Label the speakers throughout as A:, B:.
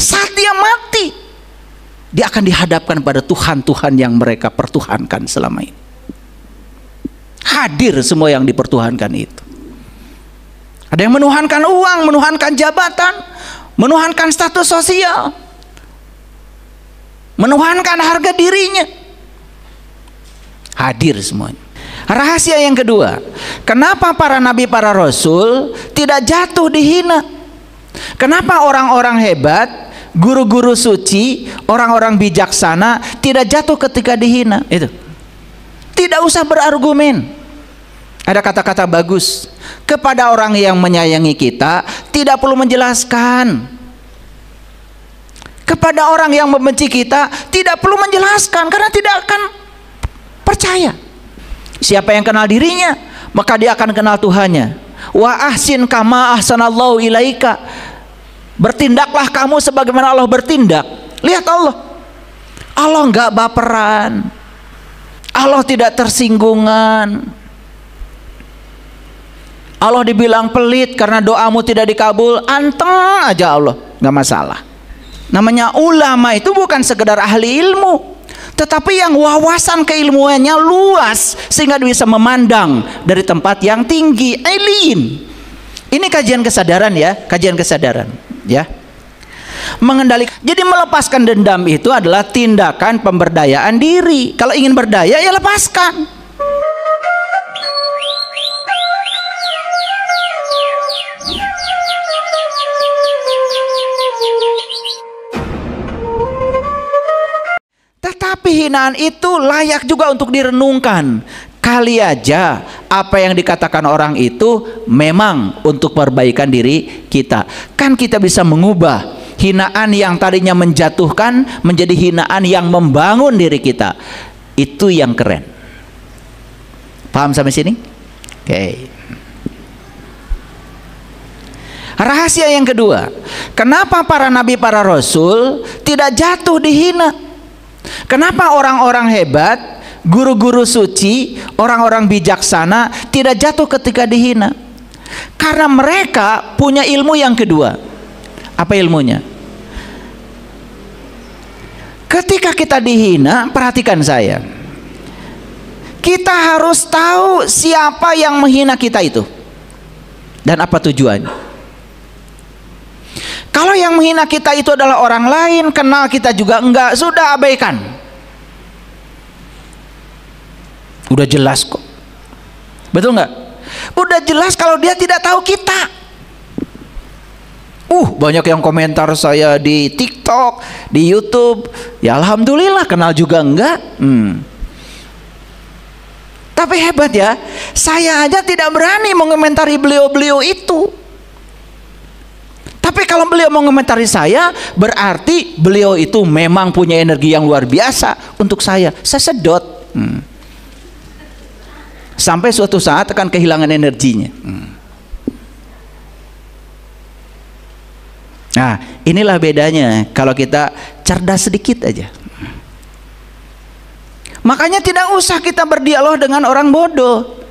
A: Saat dia mati, dia akan dihadapkan pada Tuhan-Tuhan yang mereka pertuhankan selama ini. Hadir semua yang dipertuhankan itu. Ada yang menuhankan uang, menuhankan jabatan, menuhankan status sosial, menuhankan harga dirinya. Hadir semuanya. Rahasia yang kedua, kenapa para nabi, para rasul tidak jatuh dihina? Kenapa orang-orang hebat, guru-guru suci, orang-orang bijaksana tidak jatuh ketika dihina? Itu. Tidak usah berargumen. Ada kata-kata bagus. Kepada orang yang menyayangi kita, tidak perlu menjelaskan. Kepada orang yang membenci kita, tidak perlu menjelaskan, karena tidak akan percaya. Siapa yang kenal dirinya, maka dia akan kenal Tuhannya. Wa ahsin kama ahsanallahu ilaika. Bertindaklah kamu sebagaimana Allah bertindak. Lihat Allah. Allah enggak baperan. Allah tidak tersinggungan. Allah dibilang pelit karena doamu tidak dikabul, anteng aja Allah, nggak masalah. Namanya ulama itu bukan sekedar ahli ilmu, tetapi yang wawasan keilmuannya luas sehingga bisa memandang dari tempat yang tinggi. Alien. Ini kajian kesadaran ya, kajian kesadaran ya. Mengendalikan. Jadi melepaskan dendam itu adalah tindakan pemberdayaan diri. Kalau ingin berdaya ya lepaskan. Tetapi hinaan itu layak juga untuk direnungkan. Kali aja apa yang dikatakan orang itu memang untuk perbaikan diri kita. Kan kita bisa mengubah hinaan yang tadinya menjatuhkan menjadi hinaan yang membangun diri kita. Itu yang keren. Paham sampai sini? Oke. Rahasia yang kedua, kenapa para nabi, para rasul tidak jatuh dihina? Kenapa orang-orang hebat, guru-guru suci, orang-orang bijaksana tidak jatuh ketika dihina? Karena mereka punya ilmu yang kedua. Apa ilmunya? Ketika kita dihina, perhatikan saya, kita harus tahu siapa yang menghina kita itu dan apa tujuannya. Kalau yang menghina kita itu adalah orang lain, kenal kita juga enggak, sudah abaikan. Udah jelas kok. Betul enggak? Udah jelas kalau dia tidak tahu kita. Banyak yang komentar saya di TikTok, di YouTube. Ya alhamdulillah, kenal juga enggak. Tapi hebat ya, saya aja tidak berani mengomentari beliau-beliau itu. Tapi kalau beliau mau mengomentari saya, berarti beliau itu memang punya energi yang luar biasa untuk saya. Saya sedot. Sampai suatu saat akan kehilangan energinya. Nah, inilah bedanya kalau kita cerdas sedikit aja. Makanya tidak usah kita berdialog dengan orang bodoh,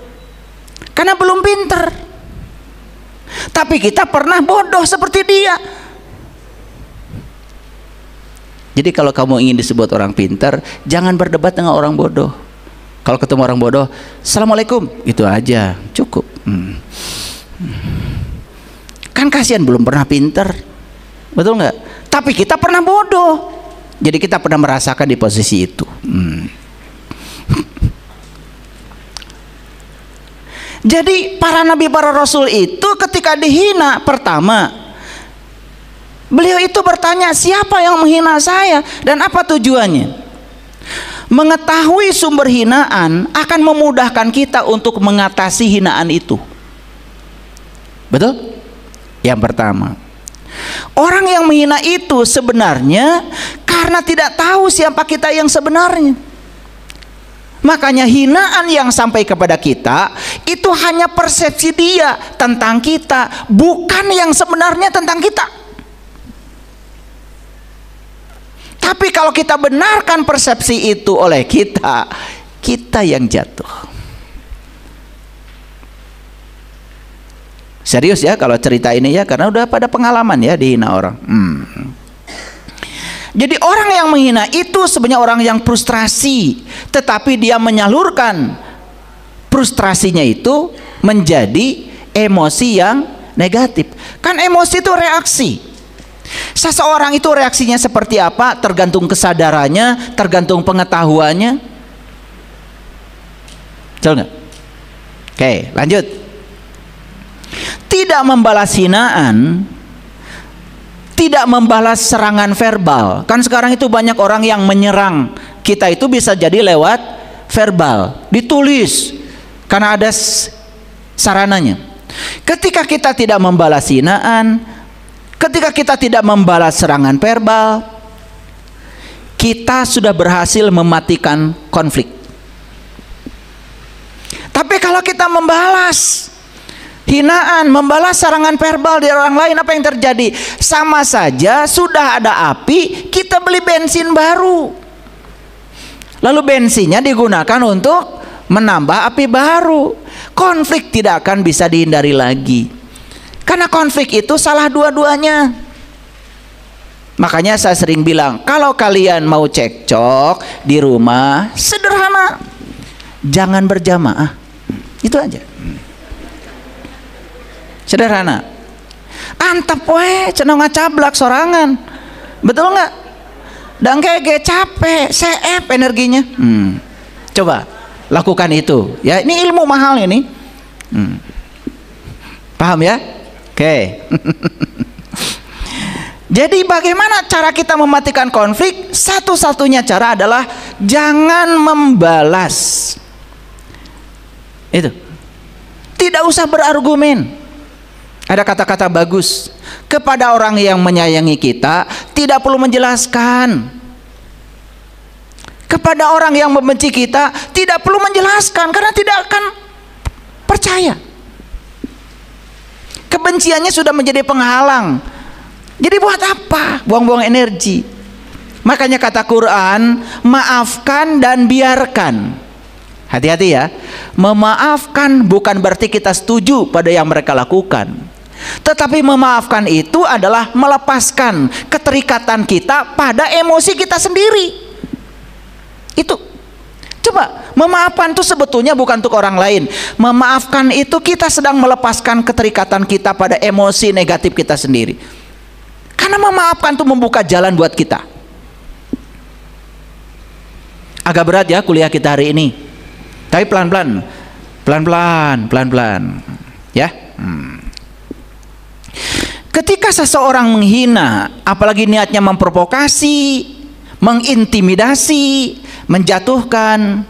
A: karena belum pinter. Tapi kita pernah bodoh seperti dia. Jadi kalau kamu ingin disebut orang pintar, jangan berdebat dengan orang bodoh. Kalau ketemu orang bodoh, assalamualaikum, itu aja cukup. Kan kasihan belum pernah pintar, betul nggak? Tapi kita pernah bodoh, jadi kita pernah merasakan di posisi itu. Jadi para nabi, para rasul itu ketika dihina, pertama beliau itu bertanya, siapa yang menghina saya dan apa tujuannya? Mengetahui sumber hinaan akan memudahkan kita untuk mengatasi hinaan itu. Betul? Yang pertama, orang yang menghina itu sebenarnya karena tidak tahu siapa kita yang sebenarnya. Makanya hinaan yang sampai kepada kita itu hanya persepsi dia tentang kita, bukan yang sebenarnya tentang kita. Tapi kalau kita benarkan persepsi itu oleh kita, kita yang jatuh. Serius ya kalau cerita ini ya, karena udah pada pengalaman ya dihina orang. Jadi orang yang menghina itu sebenarnya orang yang frustrasi, tetapi dia menyalurkan frustrasinya itu menjadi emosi yang negatif. Kan emosi itu reaksi. Seseorang itu reaksinya seperti apa tergantung kesadarannya, tergantung pengetahuannya. Betul nggak? Oke, lanjut. Tidak membalas hinaan, tidak membalas serangan verbal. Kan sekarang itu banyak orang yang menyerang kita itu bisa jadi lewat verbal, ditulis, karena ada sarananya. Ketika kita tidak membalas hinaan, ketika kita tidak membalas serangan verbal, kita sudah berhasil mematikan konflik. Tapi kalau kita membalas hinaan, membalas serangan verbal dari orang lain, apa yang terjadi? Sama saja sudah ada api, kita beli bensin baru. Lalu bensinnya digunakan untuk menambah api baru. Konflik tidak akan bisa dihindari lagi. Karena konflik itu salah dua-duanya. Makanya saya sering bilang, kalau kalian mau cekcok di rumah, sederhana. Jangan berjamaah. Itu aja. Sederhana. Antep we, cenah ngacablak sorangan. Betul nggak? Dan kayak capek, seep energinya. Coba lakukan itu. Ya, ini ilmu mahal ini. Paham ya? Oke. Jadi bagaimana cara kita mematikan konflik? Satu-satunya cara adalah jangan membalas. Itu. Tidak usah berargumen. Ada kata-kata bagus. Kepada orang yang menyayangi kita, tidak perlu menjelaskan. Kepada orang yang membenci kita, tidak perlu menjelaskan, karena tidak akan percaya. Kebenciannya sudah menjadi penghalang. Jadi buat apa? Buang-buang energi. Makanya kata Quran, maafkan dan biarkan. Hati-hati ya. Memaafkan bukan berarti kita setuju pada yang mereka lakukan. Tetapi memaafkan itu adalah melepaskan keterikatan kita pada emosi kita sendiri. Itu. Coba, memaafkan itu sebetulnya bukan untuk orang lain. Memaafkan itu kita sedang melepaskan keterikatan kita pada emosi negatif kita sendiri. Karena memaafkan itu membuka jalan buat kita. Agak berat ya kuliah kita hari ini. Tapi pelan-pelan. Pelan-pelan. Ya. Ketika seseorang menghina, apalagi niatnya memprovokasi, mengintimidasi, menjatuhkan,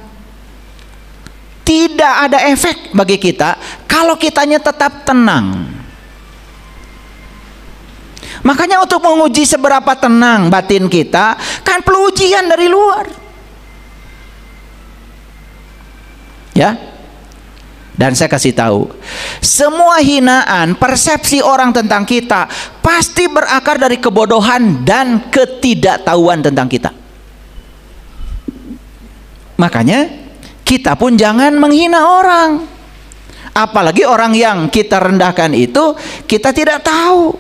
A: tidak ada efek bagi kita kalau kitanya tetap tenang. Makanya untuk menguji seberapa tenang batin kita, kan perlu ujian dari luar. Ya. Dan saya kasih tahu, semua hinaan, persepsi orang tentang kita pasti berakar dari kebodohan dan ketidaktahuan tentang kita. Makanya kita pun jangan menghina orang. Apalagi orang yang kita rendahkan itu kita tidak tahu.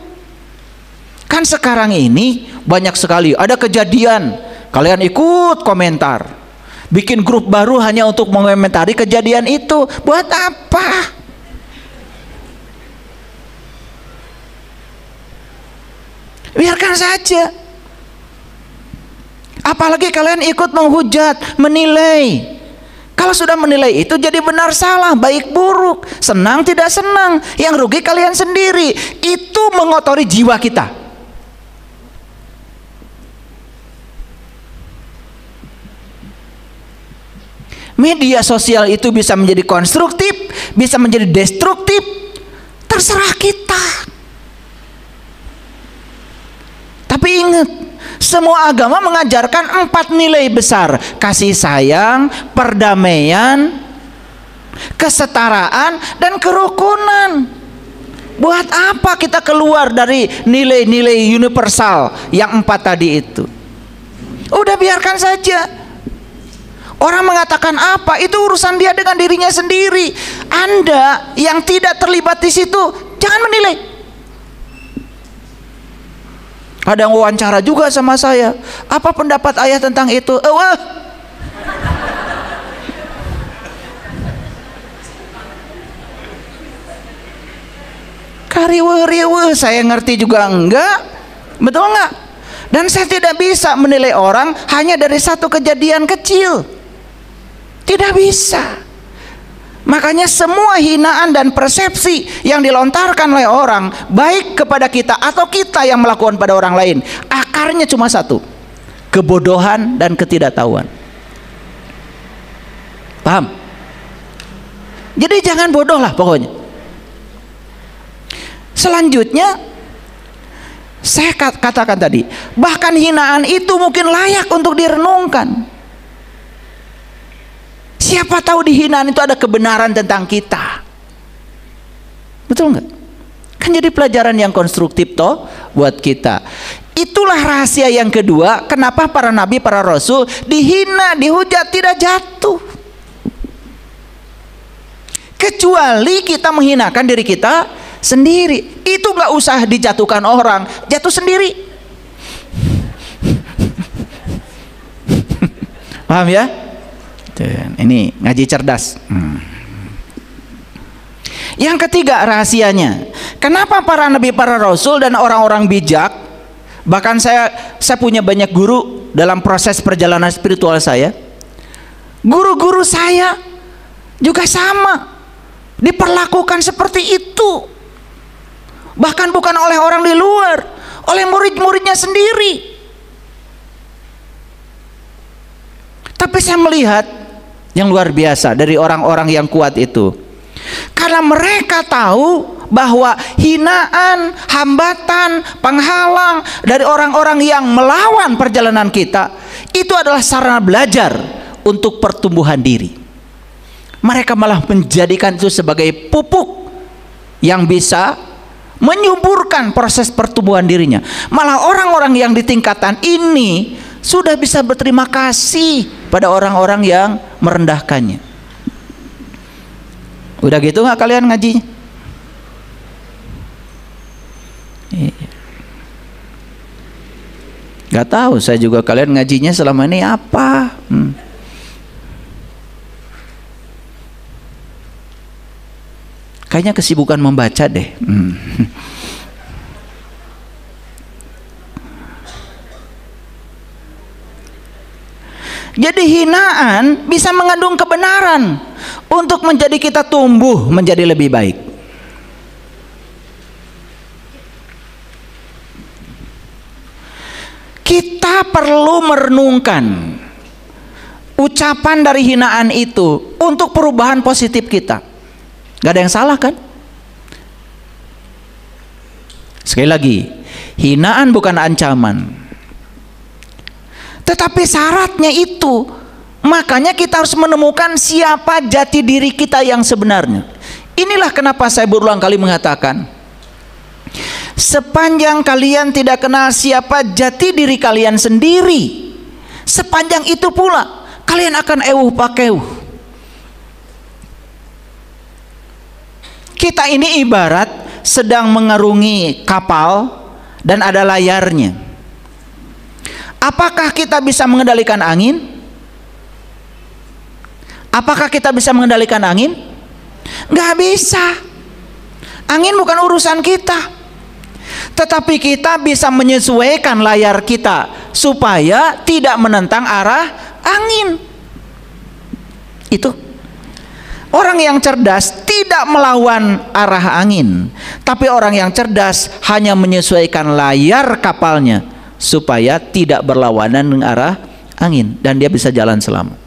A: Kan sekarang ini banyak sekali ada kejadian, kalian ikut komentar. Bikin grup baru hanya untuk mengomentari kejadian itu. Buat apa? Biarkan saja. Apalagi kalian ikut menghujat, menilai. Kalau sudah menilai itu jadi benar salah, baik buruk, senang tidak senang, yang rugi kalian sendiri. Itu mengotori jiwa kita. Media sosial itu bisa menjadi konstruktif, bisa menjadi destruktif, terserah kita. Tapi ingat, semua agama mengajarkan 4 nilai besar: kasih sayang, perdamaian, kesetaraan, dan kerukunan. Buat apa kita keluar dari nilai-nilai universal yang 4 tadi itu? Udah biarkan saja. Orang mengatakan apa, itu urusan dia dengan dirinya sendiri. Anda yang tidak terlibat di situ, jangan menilai. Ada yang wawancara juga sama saya. Apa pendapat ayah tentang itu? Kariwe-riwe, saya ngerti juga enggak. Betul enggak? Dan saya tidak bisa menilai orang hanya dari satu kejadian kecil. Tidak bisa. Makanya semua hinaan dan persepsi yang dilontarkan oleh orang, baik kepada kita atau kita yang melakukan pada orang lain, akarnya cuma satu: kebodohan dan ketidaktahuan. Paham? Jadi jangan bodoh lah pokoknya. Selanjutnya, saya katakan tadi, bahkan hinaan itu mungkin layak untuk direnungkan. Siapa tahu di hinaan itu ada kebenaran tentang kita. Betul nggak? Kan jadi pelajaran yang konstruktif toh buat kita. Itulah rahasia yang kedua, kenapa para nabi, para rasul dihina, dihujat, tidak jatuh. Kecuali kita menghinakan diri kita sendiri. Itu nggak usah dijatuhkan orang, jatuh sendiri. Paham ya? Ini ngaji cerdas. Yang ketiga rahasianya, kenapa para nabi, para rasul dan orang-orang bijak, bahkan saya punya banyak guru dalam proses perjalanan spiritual saya, guru-guru saya juga sama diperlakukan seperti itu, bahkan bukan oleh orang di luar, oleh murid-muridnya sendiri. Tapi saya melihat yang luar biasa dari orang-orang yang kuat itu, karena mereka tahu bahwa hinaan, hambatan, penghalang dari orang-orang yang melawan perjalanan kita itu adalah sarana belajar untuk pertumbuhan diri. Mereka malah menjadikan itu sebagai pupuk yang bisa menyuburkan proses pertumbuhan dirinya. Malah orang-orang yang di tingkatan ini sudah bisa berterima kasih pada orang-orang yang merendahkannya. Udah gitu nggak kalian ngaji? Gak tahu saya juga kalian ngajinya selama ini apa? Kayaknya kesibukan membaca deh. Jadi hinaan bisa mengandung kebenaran untuk menjadi kita tumbuh menjadi lebih baik. Kita perlu merenungkan ucapan dari hinaan itu untuk perubahan positif kita. Gak ada yang salah kan? Sekali lagi, hinaan bukan ancaman. Tetapi syaratnya itu, makanya kita harus menemukan siapa jati diri kita yang sebenarnya. Inilah kenapa saya berulang kali mengatakan, sepanjang kalian tidak kenal siapa jati diri kalian sendiri, sepanjang itu pula kalian akan ewuh pakeuh. Kita ini ibarat sedang mengarungi kapal dan ada layarnya. Apakah kita bisa mengendalikan angin? Apakah kita bisa mengendalikan angin? Nggak bisa. Angin bukan urusan kita. Tetapi kita bisa menyesuaikan layar kita supaya tidak menentang arah angin. Itu. Orang yang cerdas tidak melawan arah angin, tapi orang yang cerdas hanya menyesuaikan layar kapalnya supaya tidak berlawanan dengan arah angin dan dia bisa jalan selamat.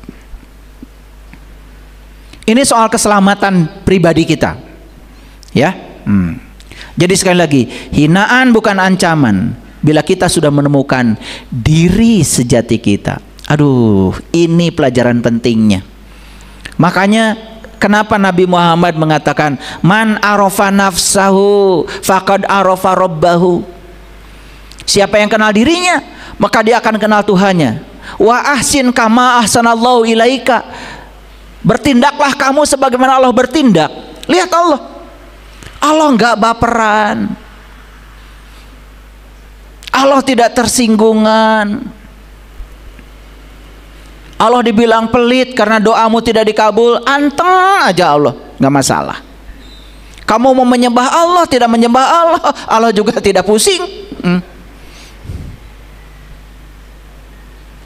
A: Ini soal keselamatan pribadi kita, ya. Jadi sekali lagi, hinaan bukan ancaman bila kita sudah menemukan diri sejati kita. Aduh, ini pelajaran pentingnya. Makanya kenapa Nabi Muhammad mengatakan, man arafa nafsahu faqad arafa rabbahu. Siapa yang kenal dirinya, maka dia akan kenal Tuhannya. Wa ahsin kama ahsanallahu ilaika. Bertindaklah kamu sebagaimana Allah bertindak. Lihat Allah. Allah enggak baperan. Allah tidak tersinggungan. Allah dibilang pelit karena doamu tidak dikabul, anteng aja Allah, nggak masalah. Kamu mau menyembah Allah, tidak menyembah Allah, Allah juga tidak pusing.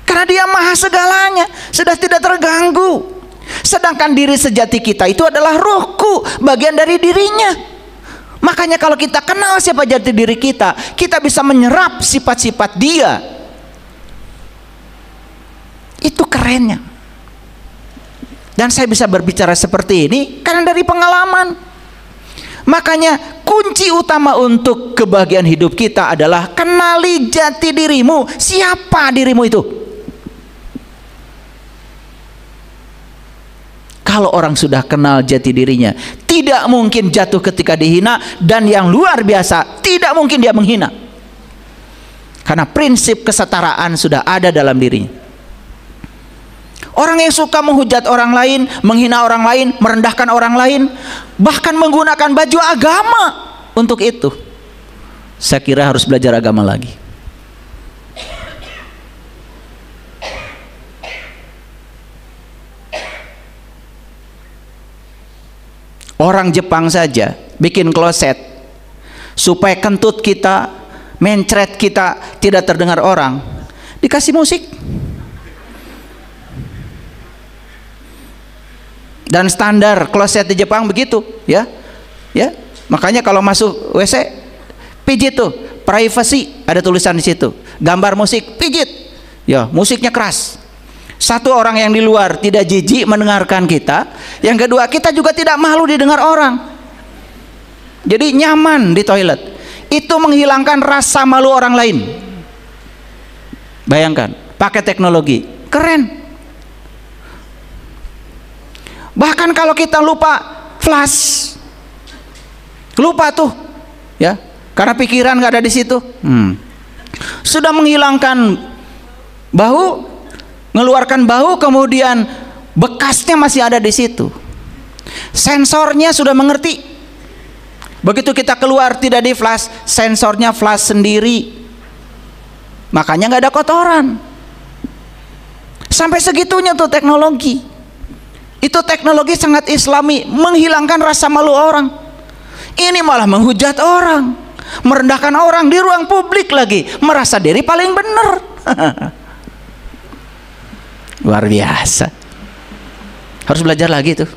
A: Karena Dia maha segalanya, sudah tidak terganggu. Sedangkan diri sejati kita itu adalah ruhku, bagian dari dirinya. Makanya kalau kita kenal siapa jati diri kita, kita bisa menyerap sifat-sifat Dia. Itu kerennya. Dan saya bisa berbicara seperti ini karena dari pengalaman. Makanya kunci utama untuk kebahagiaan hidup kita adalah kenali jati dirimu. Siapa dirimu itu? Kalau orang sudah kenal jati dirinya, tidak mungkin jatuh ketika dihina, dan yang luar biasa, tidak mungkin dia menghina. Karena prinsip kesetaraan sudah ada dalam dirinya. Orang yang suka menghujat orang lain, menghina orang lain, merendahkan orang lain, bahkan menggunakan baju agama untuk itu, saya kira harus belajar agama lagi. Orang Jepang saja bikin kloset supaya kentut kita, mencret kita tidak terdengar orang, dikasih musik. Dan standar kloset di Jepang begitu, ya. Makanya kalau masuk WC pijit tuh, privacy, ada tulisan di situ. Gambar musik, pijit. Ya, musiknya keras. Satu, orang yang di luar tidak jijik mendengarkan kita. Yang kedua, kita juga tidak malu didengar orang. Jadi nyaman di toilet. Itu menghilangkan rasa malu orang lain. Bayangkan, pakai teknologi, keren. Bahkan kalau kita lupa flash, lupa tuh, ya, karena pikiran nggak ada di situ, sudah menghilangkan bau, mengeluarkan bau, kemudian bekasnya masih ada di situ. Sensornya sudah mengerti. Begitu kita keluar tidak di flash, sensornya flash sendiri. Makanya nggak ada kotoran. Sampai segitunya tuh teknologi. Itu teknologi sangat islami, menghilangkan rasa malu orang. Ini malah menghujat orang, merendahkan orang di ruang publik lagi, merasa diri paling benar. Luar biasa. Harus belajar lagi tuh.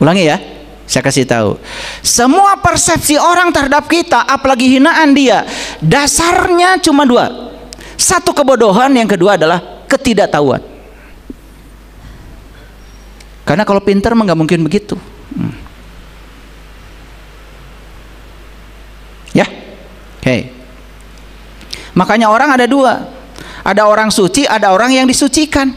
A: Ulangi ya, saya kasih tahu. Semua persepsi orang terhadap kita, apalagi hinaan dia, dasarnya cuma dua. Satu, kebodohan, yang kedua adalah ketidaktahuan. Karena kalau pintar mah nggak mungkin begitu. Ya, oke. Makanya orang ada dua. Ada orang suci, ada orang yang disucikan.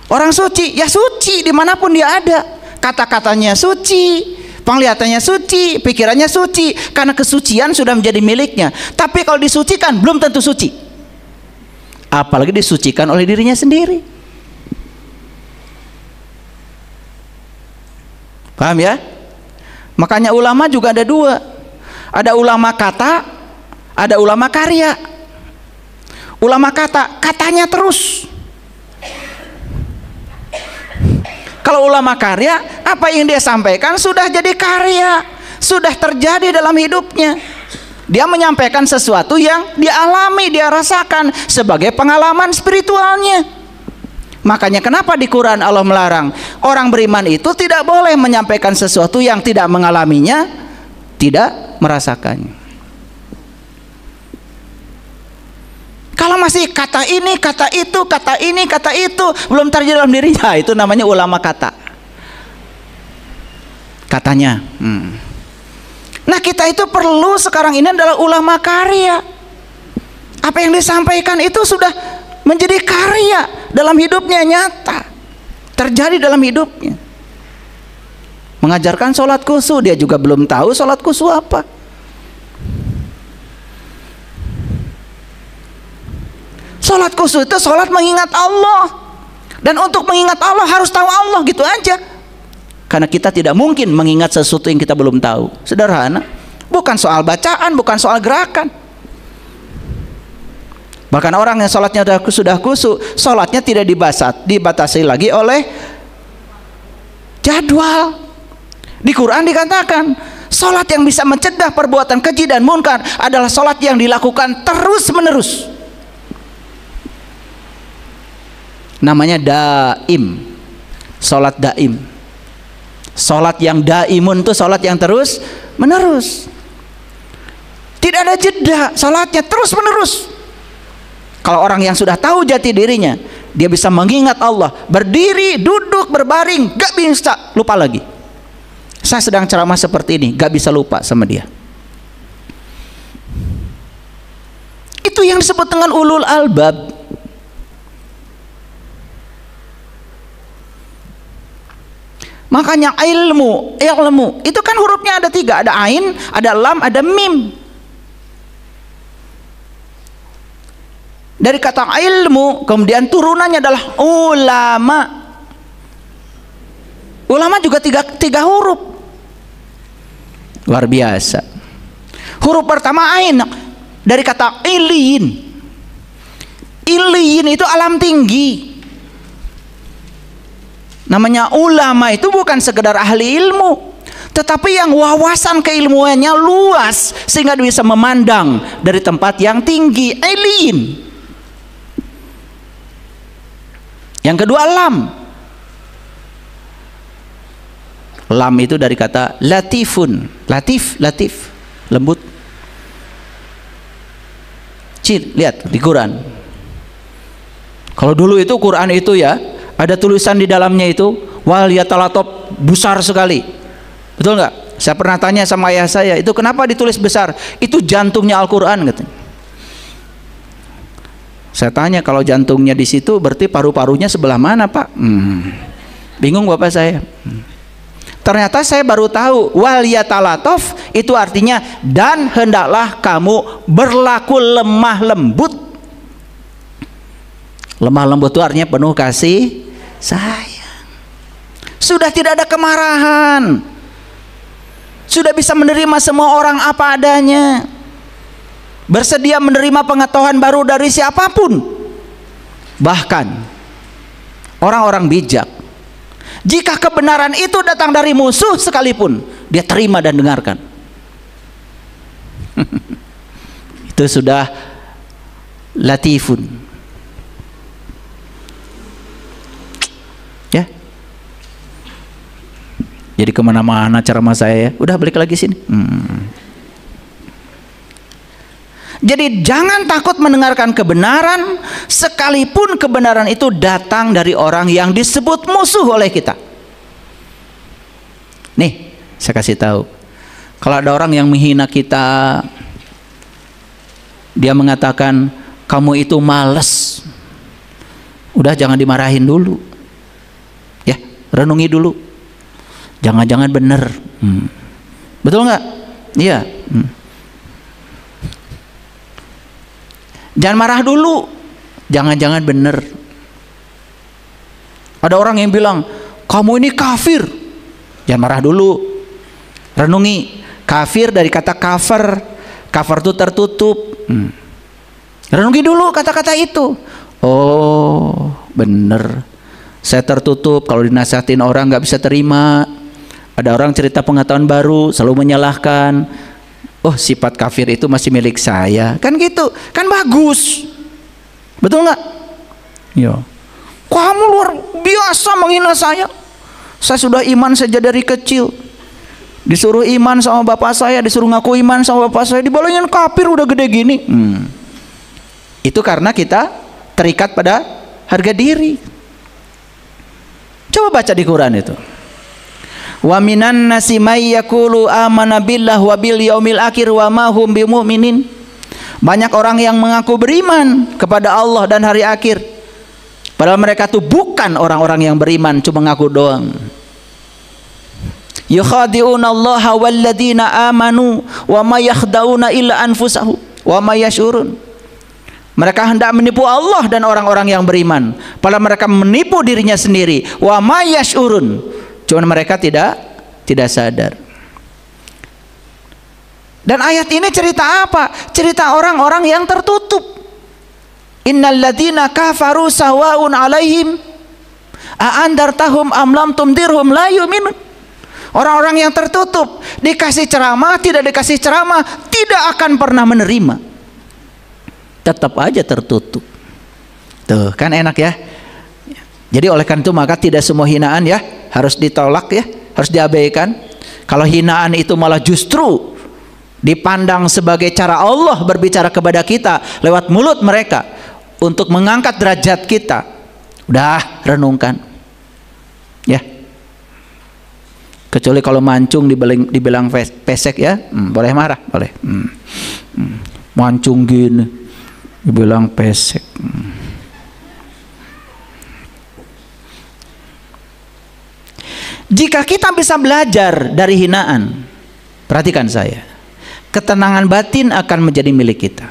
A: Orang suci, ya suci dimanapun dia ada. Kata-katanya suci, penglihatannya suci, pikirannya suci, karena kesucian sudah menjadi miliknya. Tapi kalau disucikan belum tentu suci, apalagi disucikan oleh dirinya sendiri. Paham ya? Makanya ulama juga ada dua. Ada ulama kata, ada ulama karya. Ulama kata, katanya terus. Kalau ulama karya, apa yang dia sampaikan sudah jadi karya, sudah terjadi dalam hidupnya. Dia menyampaikan sesuatu yang dia alami, dia rasakan sebagai pengalaman spiritualnya. Makanya kenapa di Quran Allah melarang orang beriman itu tidak boleh menyampaikan sesuatu yang tidak mengalaminya, tidak merasakannya. Kalau masih kata ini, kata itu, kata ini, kata itu, belum terjadi dalam dirinya, itu namanya ulama kata. Katanya. Nah, kita itu perlu sekarang ini adalah ulama karya. Apa yang disampaikan itu sudah menjadi karya dalam hidupnya, nyata. Terjadi dalam hidupnya. Mengajarkan sholat khusyuk, dia juga belum tahu sholat khusyuk apa. Sholat khusyuk itu sholat mengingat Allah. Dan untuk mengingat Allah harus tahu Allah, gitu aja. Karena kita tidak mungkin mengingat sesuatu yang kita belum tahu. Sederhana. Bukan soal bacaan, bukan soal gerakan. Bahkan orang yang sholatnya sudah khusyuk, sholatnya tidak dibatasi lagi oleh jadwal. Di Quran dikatakan, sholat yang bisa mencegah perbuatan keji dan munkar adalah sholat yang dilakukan terus menerus. Namanya daim. Sholat daim. Sholat yang daimun itu sholat yang terus menerus. Tidak ada jeda, sholatnya terus menerus. Kalau orang yang sudah tahu jati dirinya, dia bisa mengingat Allah, berdiri, duduk, berbaring, gak bisa lupa lagi. Saya sedang ceramah seperti ini, gak bisa lupa sama dia. Itu yang disebut dengan ulul albab. Makanya ilmu itu kan hurufnya ada 3, ada ain, ada lam, ada mim. Dari kata ilmu, kemudian turunannya adalah ulama. Ulama juga tiga huruf. Luar biasa. Huruf pertama ain, dari kata iliyin. Iliyin itu alam tinggi. Namanya ulama itu bukan sekedar ahli ilmu, tetapi yang wawasan keilmuannya luas sehingga bisa memandang dari tempat yang tinggi. Iliyin. Yang kedua lam. Lam itu dari kata latifun. Latif, lembut. Lihat di Quran. Kalau dulu itu Quran itu ya, ada tulisan di dalamnya itu wal yatalatop, besar sekali. Betul nggak? Saya pernah tanya sama ayah saya, itu kenapa ditulis besar? Itu jantungnya Al-Quran katanya. Saya tanya, kalau jantungnya di situ berarti paru-parunya sebelah mana, Pak? Bingung bapak saya. Ternyata saya baru tahu wal yatalatov itu artinya dan hendaklah kamu berlaku lemah lembut. Lemah lembut itu artinya penuh kasih sayang. Sudah tidak ada kemarahan. Sudah bisa menerima semua orang apa adanya. Bersedia menerima pengetahuan baru dari siapapun. Bahkan orang-orang bijak, jika kebenaran itu datang dari musuh sekalipun, dia terima dan dengarkan. Itu sudah latifun. Ya. Jadi kemana-mana ceramah saya ya. Udah balik lagi sini. Jadi jangan takut mendengarkan kebenaran, sekalipun kebenaran itu datang dari orang yang disebut musuh oleh kita. Nih, saya kasih tahu. Kalau ada orang yang menghina kita, dia mengatakan kamu itu malas. Udah, jangan dimarahin dulu. Ya, renungi dulu. Jangan-jangan bener. Betul nggak? Iya. Jangan marah dulu. Jangan-jangan bener. Ada orang yang bilang kamu ini kafir. Jangan marah dulu. Renungi. Kafir dari kata kafir. Kafir itu tertutup. Renungi dulu kata-kata itu. Oh bener, saya tertutup. Kalau dinasihatin orang nggak bisa terima. Ada orang cerita pengetahuan baru selalu menyalahkan. Oh sifat kafir itu masih milik saya. Kan gitu, kan bagus. Betul nggak? Yo. Kamu luar biasa menghina saya. Saya sudah iman sejak dari kecil. Disuruh iman sama bapak saya, disuruh ngaku iman sama bapak saya, dibalangin kafir udah gede gini. Itu karena kita terikat pada harga diri. Coba baca di Quran itu. Wa minan nasi may yaqulu amana billah wa bil yaumil akhir wa ma hum bimumin. Banyak orang yang mengaku beriman kepada Allah dan hari akhir, padahal mereka tuh bukan orang-orang yang beriman, cuma ngaku doang. Yukhadi'una Allah walladzina amanu wa ma yakhda'una illa anfusahum wa ma yash'urun. Mereka hendak menipu Allah dan orang-orang yang beriman, padahal mereka menipu dirinya sendiri. Wa ma yash'urun. Cuma mereka tidak sadar. Dan ayat ini cerita apa? Cerita orang-orang yang tertutup. Innal ladzina kafaru sawaun alaihim a andartahum am lam tundirhum la yu'minun. Orang-orang yang tertutup, dikasih ceramah, tidak dikasih ceramah, tidak akan pernah menerima. Tetap aja tertutup. Tuh, kan enak ya. Jadi oleh karena itu maka tidak semua hinaan ya harus ditolak ya, harus diabaikan. Kalau hinaan itu malah justru dipandang sebagai cara Allah berbicara kepada kita lewat mulut mereka untuk mengangkat derajat kita. Udah, renungkan ya. Kecuali kalau mancung dibilang pesek ya, boleh marah, boleh. Mancung gini dibilang pesek. Jika kita bisa belajar dari hinaan, perhatikan saya, ketenangan batin akan menjadi milik kita.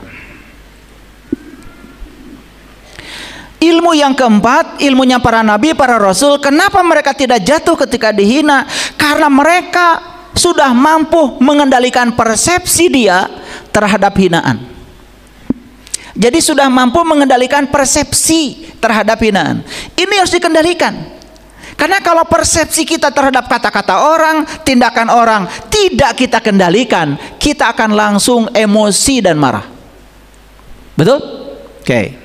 A: Ilmu yang keempat, ilmunya para nabi, para rasul. Kenapa mereka tidak jatuh ketika dihina? Karena mereka sudah mampu mengendalikan persepsi dia terhadap hinaan. Jadi sudah mampu mengendalikan persepsi terhadap hinaan. Ini harus dikendalikan. Karena kalau persepsi kita terhadap kata-kata orang, tindakan orang tidak kita kendalikan, kita akan langsung emosi dan marah. Betul? Oke.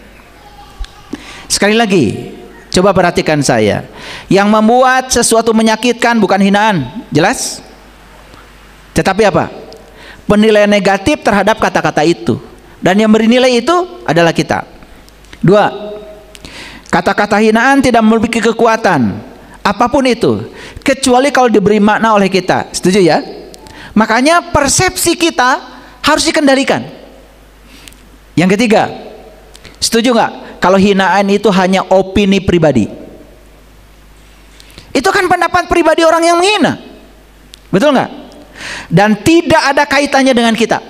A: Sekali lagi, coba perhatikan saya. Yang membuat sesuatu menyakitkan bukan hinaan, jelas? Tetapi apa? Penilaian negatif terhadap kata-kata itu. Dan yang bernilai itu adalah kita. 2. Kata-kata hinaan tidak memiliki kekuatan apapun itu, kecuali kalau diberi makna oleh kita. Setuju ya? Makanya persepsi kita harus dikendalikan. Yang ketiga, setuju nggak kalau hinaan itu hanya opini pribadi? Itu kan pendapat pribadi orang yang menghina, betul nggak? Dan tidak ada kaitannya dengan kita.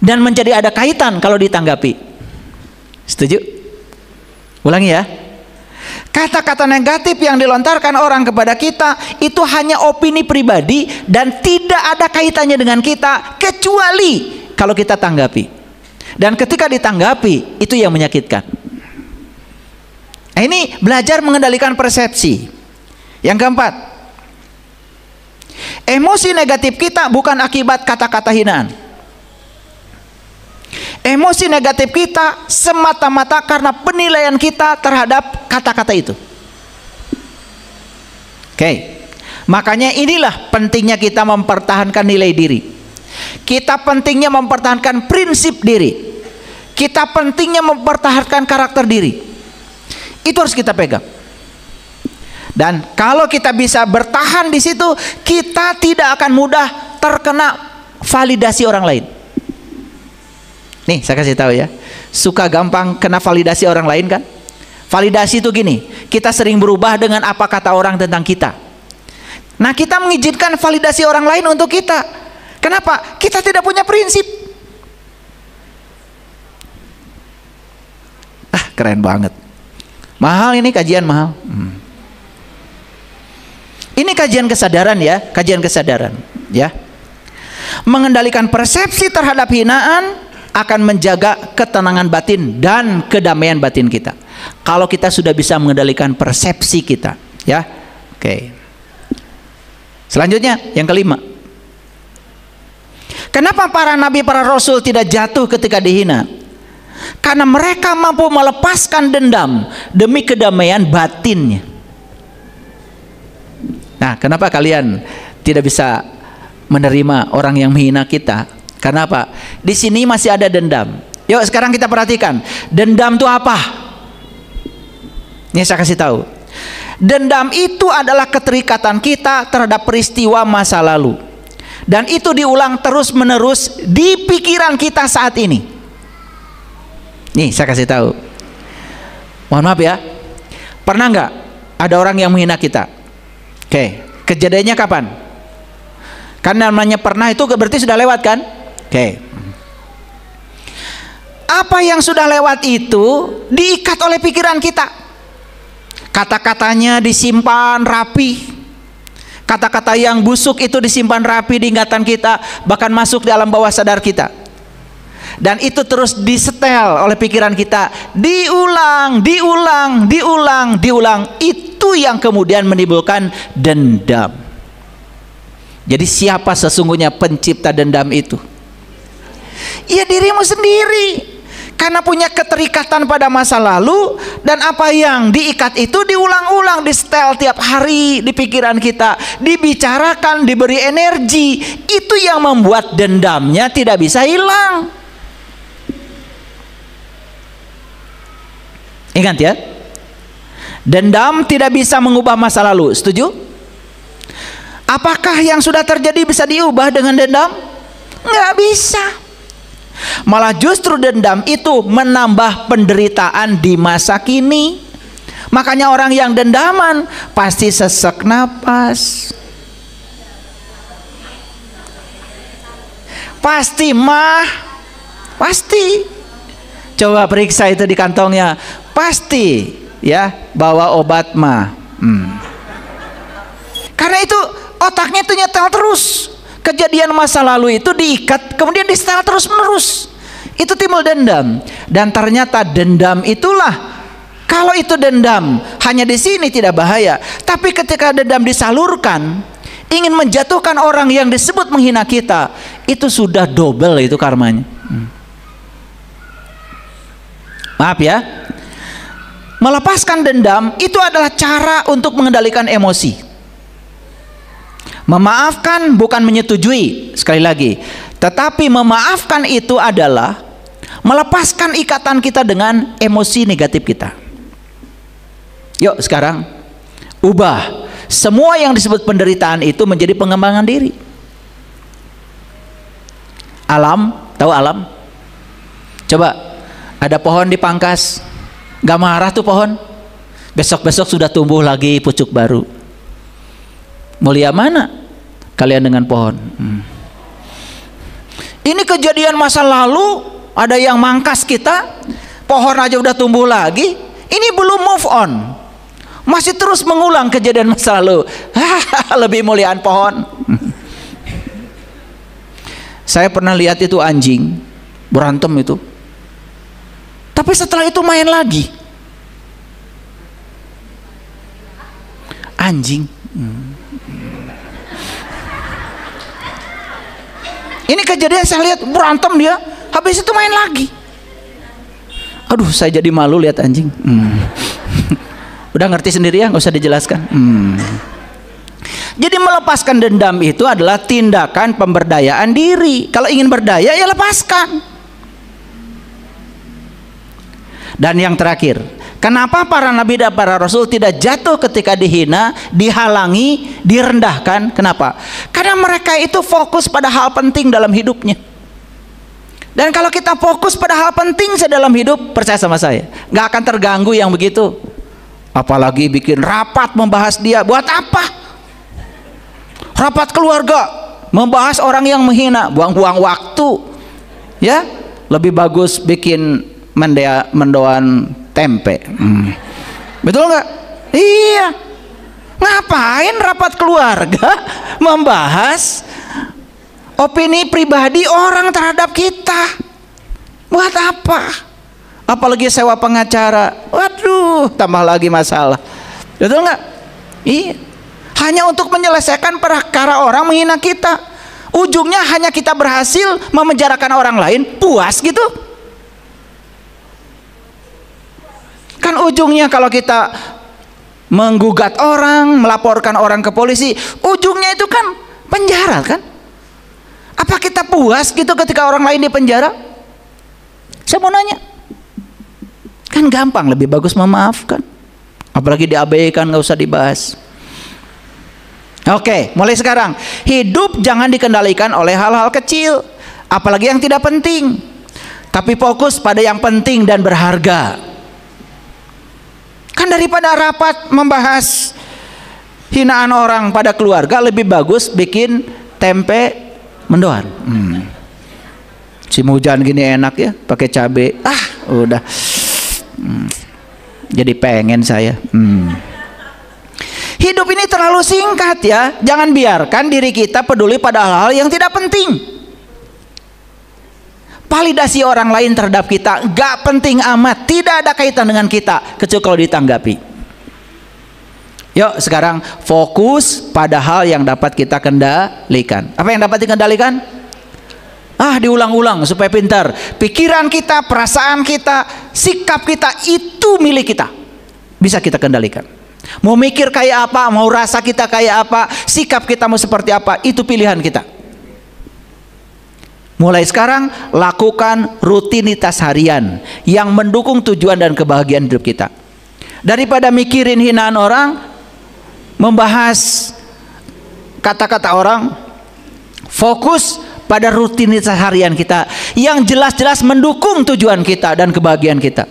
A: Dan menjadi ada kaitan kalau ditanggapi. Setuju? Ulangi ya. Kata-kata negatif yang dilontarkan orang kepada kita itu hanya opini pribadi dan tidak ada kaitannya dengan kita kecuali kalau kita tanggapi. Dan ketika ditanggapi itu yang menyakitkan. Nah, ini belajar mengendalikan persepsi. Yang keempat, emosi negatif kita bukan akibat kata-kata hinaan. Emosi negatif kita semata-mata karena penilaian kita terhadap kata-kata itu. Oke. Makanya inilah pentingnya kita mempertahankan nilai diri. Kita pentingnya mempertahankan prinsip diri. Kita pentingnya mempertahankan karakter diri. Itu harus kita pegang. Dan kalau kita bisa bertahan di situ, kita tidak akan mudah terkena validasi orang lain. Nih, saya kasih tahu ya. Suka gampang kena validasi orang lain kan? Validasi itu gini, kita sering berubah dengan apa kata orang tentang kita. Nah, kita mengizinkan validasi orang lain untuk kita. Kenapa? Kita tidak punya prinsip. Ah, keren banget. Mahal ini kajian mahal. Ini kajian kesadaran ya, kajian kesadaran ya. Mengendalikan persepsi terhadap hinaan akan menjaga ketenangan batin dan kedamaian batin kita. Kalau kita sudah bisa mengendalikan persepsi kita, ya. Oke. Selanjutnya yang kelima. Kenapa para nabi, para rasul tidak jatuh ketika dihina? Karena mereka mampu melepaskan dendam demi kedamaian batinnya. Nah, kenapa kalian tidak bisa menerima orang yang menghina kita? Karena apa? Di sini masih ada dendam. Yuk sekarang kita perhatikan. Dendam itu apa? Ini saya kasih tahu. Dendam itu adalah keterikatan kita terhadap peristiwa masa lalu. Dan itu diulang terus menerus di pikiran kita saat ini. Nih saya kasih tahu. Mohon maaf ya. Pernah nggak ada orang yang menghina kita? Oke. Kejadiannya kapan? Kan namanya pernah itu berarti sudah lewat kan? Oke. Apa yang sudah lewat itu diikat oleh pikiran kita. Kata-katanya disimpan rapi. Kata-kata yang busuk itu disimpan rapi di ingatan kita, bahkan masuk di alam bawah sadar kita. Dan itu terus disetel oleh pikiran kita, diulang. Itu yang kemudian menimbulkan dendam. Jadi siapa sesungguhnya pencipta dendam itu? Ya dirimu sendiri. Karena punya keterikatan pada masa lalu, dan apa yang diikat itu diulang-ulang, di setel tiap hari di pikiran kita, dibicarakan, diberi energi. Itu yang membuat dendamnya tidak bisa hilang. Ingat ya, dendam tidak bisa mengubah masa lalu. Setuju? Apakah yang sudah terjadi bisa diubah dengan dendam? Nggak bisa. Malah justru dendam itu menambah penderitaan di masa kini. Makanya orang yang dendaman pasti sesak napas, pasti mah, pasti. Coba periksa itu di kantongnya, pasti ya bawa obat mah. Karena itu otaknya itu nyetel terus. Kejadian masa lalu itu diikat, kemudian di-setel terus menerus. Itu timbul dendam. Dan ternyata dendam itulah, kalau itu dendam hanya di sini tidak bahaya, tapi ketika dendam disalurkan, ingin menjatuhkan orang yang disebut menghina kita, itu sudah double itu karmanya. Maaf ya, melepaskan dendam itu adalah cara untuk mengendalikan emosi. Memaafkan bukan menyetujui, sekali lagi, tetapi memaafkan itu adalah melepaskan ikatan kita dengan emosi negatif kita. Yuk sekarang ubah semua yang disebut penderitaan itu menjadi pengembangan diri. Alam, tahu alam? Coba, ada pohon dipangkas, gak marah tuh pohon. Besok-besok sudah tumbuh lagi pucuk baru. Mulia mana kalian dengan pohon? Ini kejadian masa lalu, ada yang mangkas kita, pohon aja udah tumbuh lagi. Ini belum move on, masih terus mengulang kejadian masa lalu. Lebih muliaan pohon. Saya pernah lihat itu anjing berantem itu, tapi setelah itu main lagi. Anjing. Ini kejadian saya lihat berantem dia, habis itu main lagi. Aduh, saya jadi malu lihat anjing. Udah ngerti sendiri ya, nggak usah dijelaskan. Jadi melepaskan dendam itu adalah tindakan pemberdayaan diri. Kalau ingin berdaya ya lepaskan. Dan yang terakhir, kenapa para nabi dan para rasul tidak jatuh ketika dihina, dihalangi, direndahkan? Kenapa? Karena mereka itu fokus pada hal penting dalam hidupnya. Dan kalau kita fokus pada hal penting dalam hidup, percaya sama saya, nggak akan terganggu yang begitu. Apalagi bikin rapat membahas dia, buat apa? Rapat keluarga membahas orang yang menghina, buang-buang waktu. Ya, lebih bagus bikin mendoan tempe. Betul nggak? Iya. Ngapain rapat keluarga membahas opini pribadi orang terhadap kita? Buat apa? Apalagi sewa pengacara. Waduh, tambah lagi masalah. Betul nggak? Iya. Hanya untuk menyelesaikan perkara orang menghina kita. Ujungnya hanya kita berhasil memenjarakan orang lain, puas gitu. Kan ujungnya kalau kita menggugat orang, melaporkan orang ke polisi, ujungnya itu kan penjara kan? Apa kita puas gitu ketika orang lain di penjara? Saya mau nanya. Kan gampang, lebih bagus memaafkan. Apalagi diabaikan, nggak usah dibahas. Oke, mulai sekarang hidup jangan dikendalikan oleh hal-hal kecil, apalagi yang tidak penting, tapi fokus pada yang penting dan berharga. Kan daripada rapat membahas hinaan orang pada keluarga, lebih bagus bikin tempe mendoan. Musim hujan gini enak ya, pakai cabai. Udah. Jadi pengen saya. Hidup ini terlalu singkat ya. Jangan biarkan diri kita peduli pada hal-hal yang tidak penting. Validasi orang lain terhadap kita gak penting amat, tidak ada kaitan dengan kita kecuali kalau ditanggapi. Yuk sekarang fokus pada hal yang dapat kita kendalikan. Apa yang dapat dikendalikan? Diulang-ulang supaya pintar. Pikiran kita, perasaan kita, sikap kita itu milik kita. Bisa kita kendalikan. Mau mikir kayak apa, mau rasa kita kayak apa, sikap kita mau seperti apa, itu pilihan kita. Mulai sekarang lakukan rutinitas harian yang mendukung tujuan dan kebahagiaan hidup kita. Daripada mikirin hinaan orang, membahas kata-kata orang, fokus pada rutinitas harian kita yang jelas-jelas mendukung tujuan kita dan kebahagiaan kita.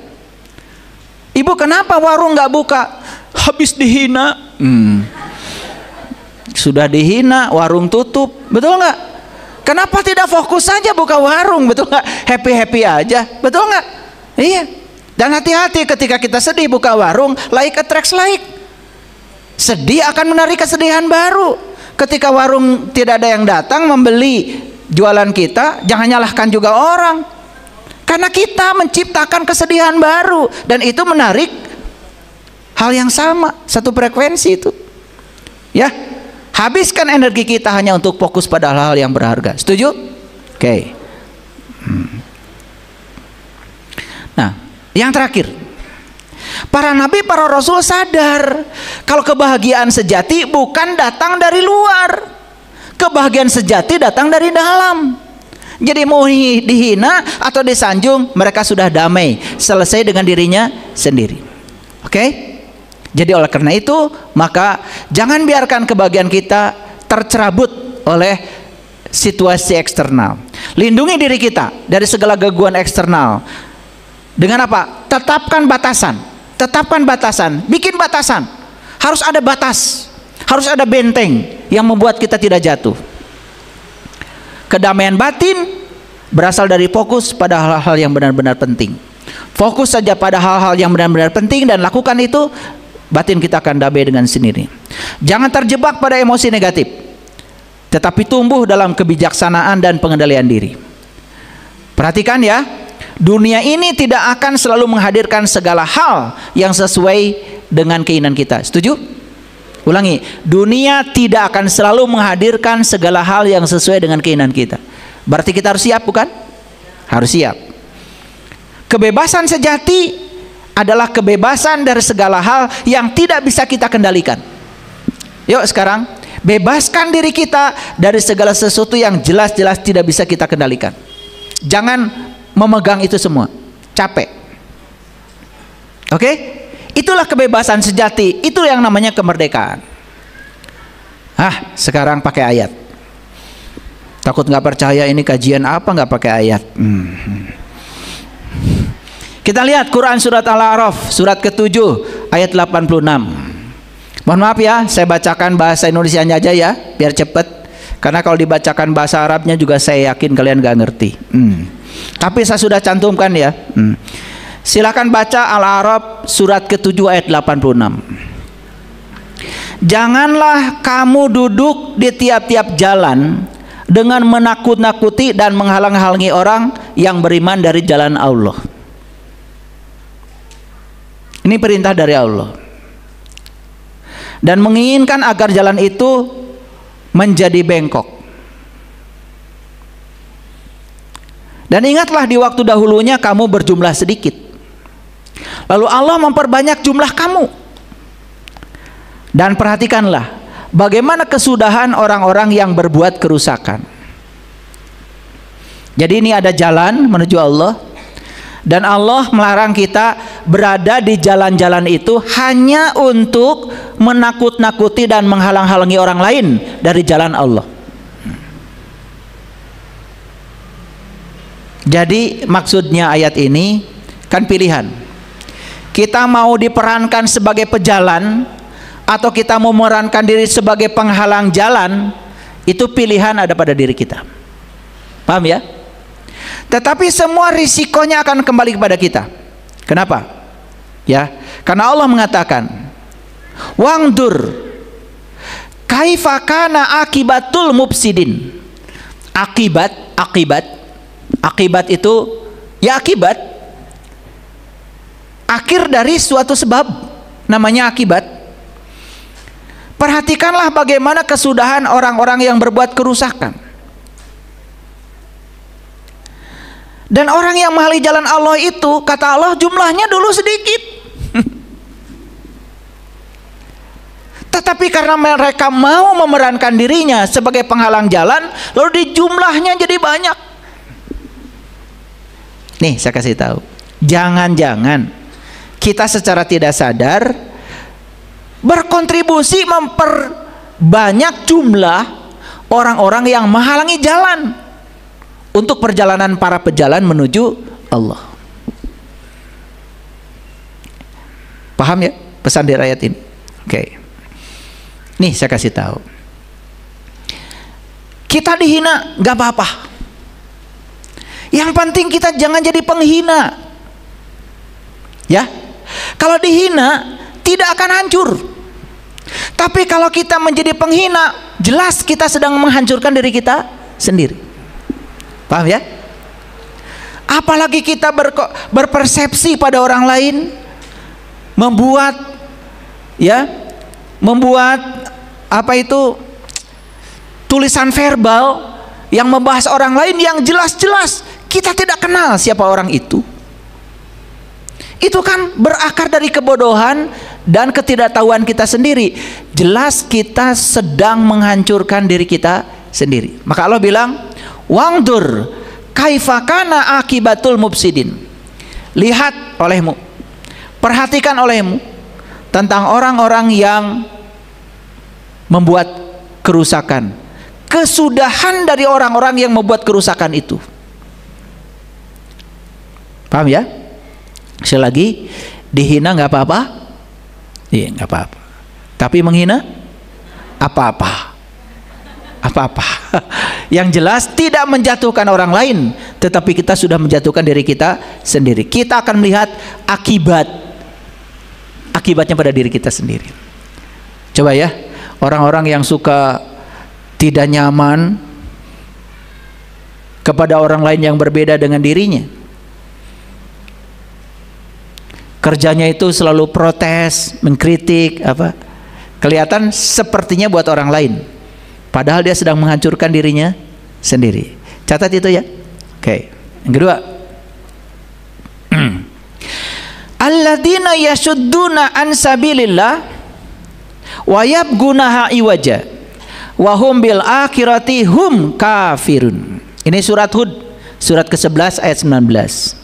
A: Ibu, kenapa warung nggak buka? Habis dihina. Sudah dihina, warung tutup, betul nggak? Kenapa tidak fokus saja buka warung, betul nggak? Happy-happy aja, betul nggak? Iya. Dan hati-hati ketika kita sedih buka warung, like attracts like. Sedih akan menarik kesedihan baru. Ketika warung tidak ada yang datang membeli jualan kita, jangan nyalahkan juga orang. Karena kita menciptakan kesedihan baru dan itu menarik hal yang sama, satu frekuensi itu. Ya. Habiskan energi kita hanya untuk fokus pada hal-hal yang berharga. Setuju? Oke. Nah, yang terakhir. Para nabi, para rasul sadar kalau kebahagiaan sejati bukan datang dari luar. Kebahagiaan sejati datang dari dalam. Jadi mau dihina atau disanjung, mereka sudah damai, selesai dengan dirinya sendiri. Oke? Jadi oleh karena itu, maka jangan biarkan kebahagiaan kita tercerabut oleh situasi eksternal. Lindungi diri kita dari segala gangguan eksternal. Dengan apa? Tetapkan batasan. Tetapkan batasan. Bikin batasan. Harus ada batas. Harus ada benteng yang membuat kita tidak jatuh. Kedamaian batin berasal dari fokus pada hal-hal yang benar-benar penting. Fokus saja pada hal-hal yang benar-benar penting dan lakukan itu, batin kita akan damai dengan sendiri. Jangan terjebak pada emosi negatif, tetapi tumbuh dalam kebijaksanaan dan pengendalian diri. Perhatikan ya, dunia ini tidak akan selalu menghadirkan segala hal yang sesuai dengan keinginan kita. Setuju? Ulangi, dunia tidak akan selalu menghadirkan segala hal yang sesuai dengan keinginan kita. Berarti kita harus siap, bukan? Harus siap. Kebebasan sejati adalah kebebasan dari segala hal yang tidak bisa kita kendalikan. Yuk sekarang, bebaskan diri kita dari segala sesuatu yang jelas-jelas tidak bisa kita kendalikan. Jangan memegang itu semua, capek. Oke? Itulah kebebasan sejati, itu yang namanya kemerdekaan. Sekarang pakai ayat. Takut nggak percaya ini kajian apa nggak pakai ayat? Kita lihat Quran surat Al-A'raf surat ke-7 ayat 86. Mohon maaf ya, saya bacakan bahasa Indonesianya aja ya, biar cepet. Karena kalau dibacakan bahasa Arabnya juga saya yakin kalian gak ngerti. Tapi saya sudah cantumkan ya. Silakan baca Al-A'raf surat ke-7 ayat 86. Janganlah kamu duduk di tiap-tiap jalan dengan menakut-nakuti dan menghalang-halangi orang yang beriman dari jalan Allah. Ini perintah dari Allah. Dan menginginkan agar jalan itu menjadi bengkok. Dan ingatlah di waktu dahulunya kamu berjumlah sedikit. Lalu Allah memperbanyak jumlah kamu. Dan perhatikanlah bagaimana kesudahan orang-orang yang berbuat kerusakan. Jadi ini ada jalan menuju Allah. Dan Allah melarang kita berada di jalan-jalan itu hanya untuk menakut-nakuti dan menghalang-halangi orang lain dari jalan Allah. Jadi maksudnya ayat ini kan pilihan. Kita mau diperankan sebagai pejalan atau kita mau memerankan diri sebagai penghalang jalan, itu pilihan ada pada diri kita. Paham ya? Tetapi semua risikonya akan kembali kepada kita. Kenapa? Ya, karena Allah mengatakan, wangdur kaifa kana akibatul mufsidin. Akibat itu ya akibat, akhir dari suatu sebab, namanya akibat. Perhatikanlah bagaimana kesudahan orang-orang yang berbuat kerusakan. Dan orang yang menghali jalan Allah itu, kata Allah, jumlahnya dulu sedikit. Tetapi karena mereka mau memerankan dirinya sebagai penghalang jalan, lalu di jumlahnya jadi banyak. Nih saya kasih tahu, jangan-jangan kita secara tidak sadar berkontribusi memperbanyak jumlah orang-orang yang menghalangi jalan untuk perjalanan para pejalan menuju Allah. Paham ya pesan di ayat ini? Oke. Nih saya kasih tahu. Kita dihina nggak apa-apa. Yang penting kita jangan jadi penghina. Ya. Kalau dihina tidak akan hancur. Tapi kalau kita menjadi penghina, jelas kita sedang menghancurkan diri kita sendiri. Paham ya? Apalagi kita berpersepsi pada orang lain, membuat apa itu tulisan verbal yang membahas orang lain yang jelas-jelas kita tidak kenal siapa orang itu. Itu kan berakar dari kebodohan dan ketidaktahuan kita sendiri. Jelas kita sedang menghancurkan diri kita sendiri. Maka Allah bilang, wangdur kaifa kana akibatul mufsidin. Lihat olehmu, perhatikan olehmu tentang orang-orang yang membuat kerusakan, kesudahan dari orang-orang yang membuat kerusakan itu. Paham ya? Sekali lagi, dihina nggak apa-apa, iya nggak apa-apa. Tapi menghina apa-apa. Yang jelas tidak menjatuhkan orang lain, tetapi kita sudah menjatuhkan diri kita sendiri. Kita akan melihat akibatnya pada diri kita sendiri. Coba ya, orang-orang yang suka tidak nyaman kepada orang lain yang berbeda dengan dirinya, kerjanya itu selalu protes, mengkritik, kelihatan sepertinya buat orang lain, padahal dia sedang menghancurkan dirinya sendiri. Catat itu ya. Oke. Yang kedua, alladzina yasudduna an sabilillah wa yabgunaha iwaja wa hum bil akhirati hum kafirun. Ini surat Hud, surat ke-11 ayat 19.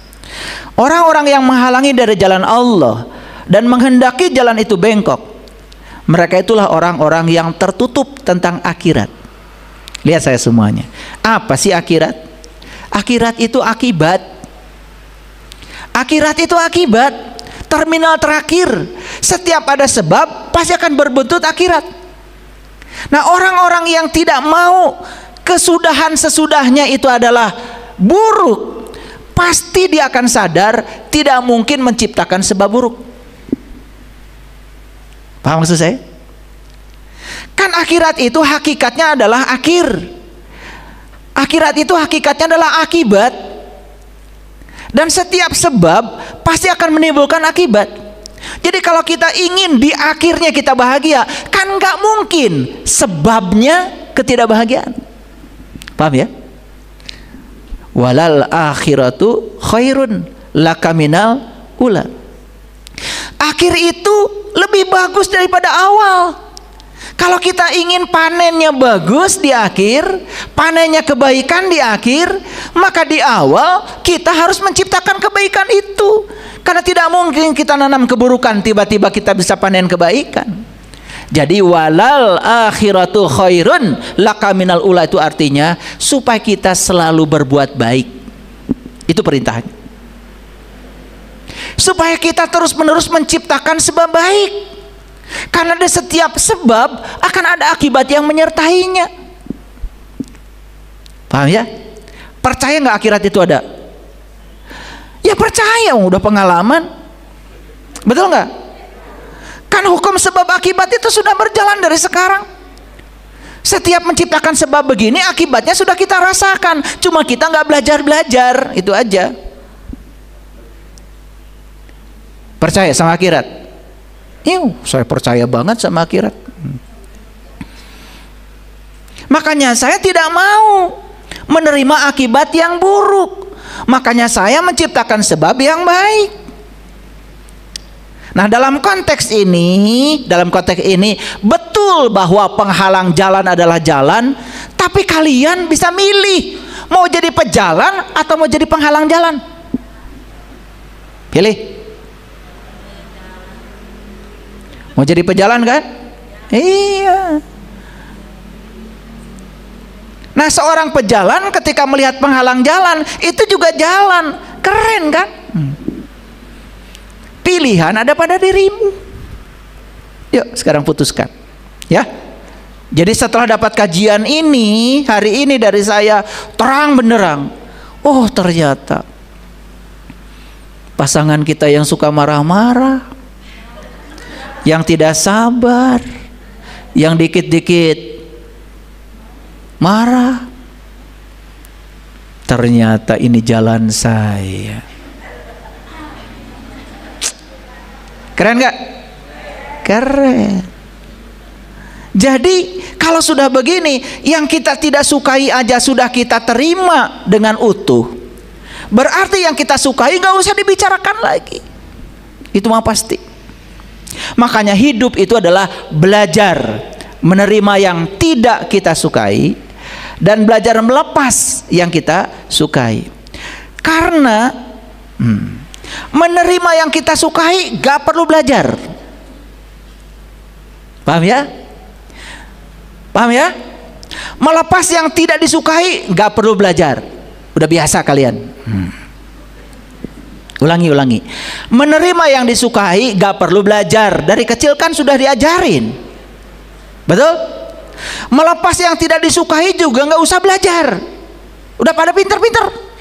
A: Orang-orang yang menghalangi dari jalan Allah dan menghendaki jalan itu bengkok, mereka itulah orang-orang yang tertutup tentang akhirat. Lihat saya semuanya. Apa sih akhirat? Akhirat itu akibat. Akhirat itu akibat. Terminal terakhir. Setiap ada sebab pasti akan berbuntut akhirat. Nah, orang-orang yang tidak mau kesudahan sesudahnya itu adalah buruk, pasti dia akan sadar tidak mungkin menciptakan sebab buruk. Paham maksud saya? Kan akhirat itu hakikatnya adalah akhir. Akhirat itu hakikatnya adalah akibat. Dan setiap sebab pasti akan menimbulkan akibat. Jadi kalau kita ingin di akhirnya kita bahagia, kan nggak mungkin sebabnya ketidakbahagiaan. Paham ya? Walal akhiratu khairun laka minal ula. Akhir itu lebih bagus daripada awal. Kalau kita ingin panennya bagus di akhir, panennya kebaikan di akhir, maka di awal kita harus menciptakan kebaikan itu. Karena tidak mungkin kita nanam keburukan tiba-tiba kita bisa panen kebaikan. Jadi walal akhiratu khairun laka minal ula itu artinya supaya kita selalu berbuat baik. Itu perintahnya. Supaya kita terus-menerus menciptakan sebab baik. Karena di setiap sebab akan ada akibat yang menyertainya. Paham ya? Percaya nggak akhirat itu ada? Ya percaya, udah pengalaman. Betul nggak? Kan hukum sebab akibat itu sudah berjalan dari sekarang. Setiap menciptakan sebab begini, akibatnya sudah kita rasakan. Cuma kita nggak belajar-belajar, itu aja. Percaya sama akhirat? Saya percaya banget sama akhirat. Makanya saya tidak mau menerima akibat yang buruk. Makanya saya menciptakan sebab yang baik. Nah, dalam konteks ini betul bahwa penghalang jalan adalah jalan, tapi kalian bisa milih mau jadi pejalan atau mau jadi penghalang jalan. Pilih. Mau jadi pejalan kan? Iya. Nah, seorang pejalan ketika melihat penghalang jalan, itu juga jalan. Keren kan? Pilihan ada pada dirimu. Yuk sekarang putuskan, ya. Jadi setelah dapat kajian ini hari ini dari saya, terang benderang, oh ternyata pasangan kita yang suka marah-marah, yang tidak sabar, yang dikit-dikit marah, ternyata ini jalan saya. Keren gak? Keren. Jadi kalau sudah begini, yang kita tidak sukai aja sudah kita terima dengan utuh, berarti yang kita sukai gak usah dibicarakan lagi. Itu mah pasti. Makanya hidup itu adalah belajar menerima yang tidak kita sukai dan belajar melepas yang kita sukai. Karena menerima yang kita sukai gak perlu belajar. Paham ya? Paham ya? Melepas yang tidak disukai gak perlu belajar. Udah biasa kalian. Ulangi. Menerima yang disukai gak perlu belajar. Dari kecil kan sudah diajarin. Betul? Melepas yang tidak disukai juga gak usah belajar. Udah pada pinter-pinter.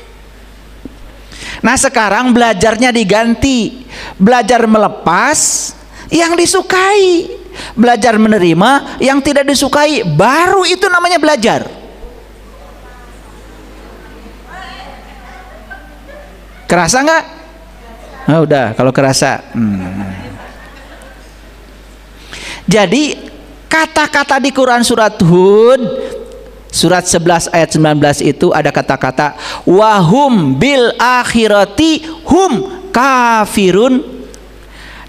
A: Nah sekarang belajarnya diganti, belajar melepas yang disukai, belajar menerima yang tidak disukai, baru itu namanya belajar. Kerasa nggak? Oh, udah kalau kerasa. Jadi kata-kata di Quran surat Hud surat 11 ayat 19 itu ada kata-kata wahum bil akhirati hum kafirun,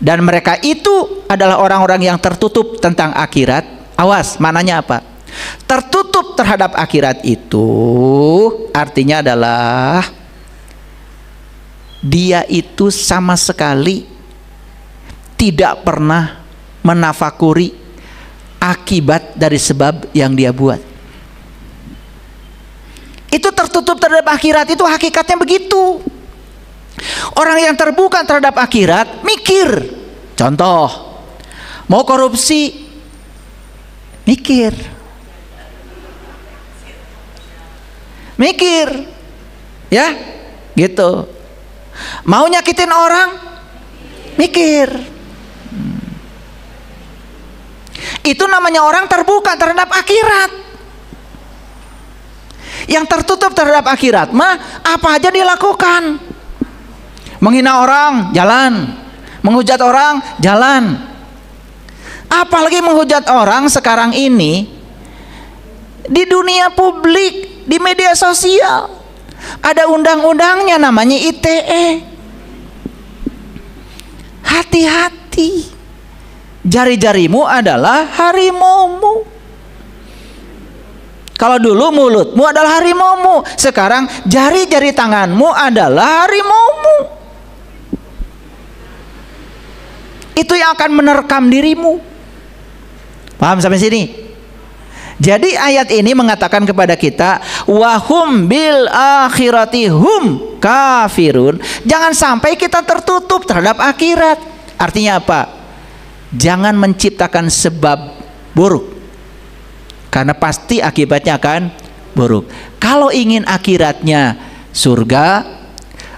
A: dan mereka itu adalah orang-orang yang tertutup tentang akhirat. Awas, maknanya apa? Tertutup terhadap akhirat itu artinya adalah dia itu sama sekali tidak pernah menafakuri akibat dari sebab yang dia buat. Itu tertutup terhadap akhirat, itu hakikatnya begitu. Orang yang terbuka terhadap akhirat mikir. Contoh, mau korupsi, mikir, ya, gitu. Mau nyakitin orang, mikir. Itu namanya orang terbuka terhadap akhirat. Yang tertutup terhadap akhirat mah apa aja dilakukan. Menghina orang, jalan. Menghujat orang, jalan. Apalagi menghujat orang sekarang ini di dunia publik, di media sosial. Ada undang-undangnya namanya ITE. Hati-hati. Jari-jarimu adalah harimaumu. Kalau dulu mulutmu adalah harimaumu, sekarang jari-jari tanganmu adalah harimaumu. Itu yang akan menerkam dirimu. Paham sampai sini? Jadi ayat ini mengatakan kepada kita wahum bil akhirati hum kafirun. Jangan sampai kita tertutup terhadap akhirat. Artinya apa? Jangan menciptakan sebab buruk, karena pasti akibatnya akan buruk. Kalau ingin akhiratnya surga,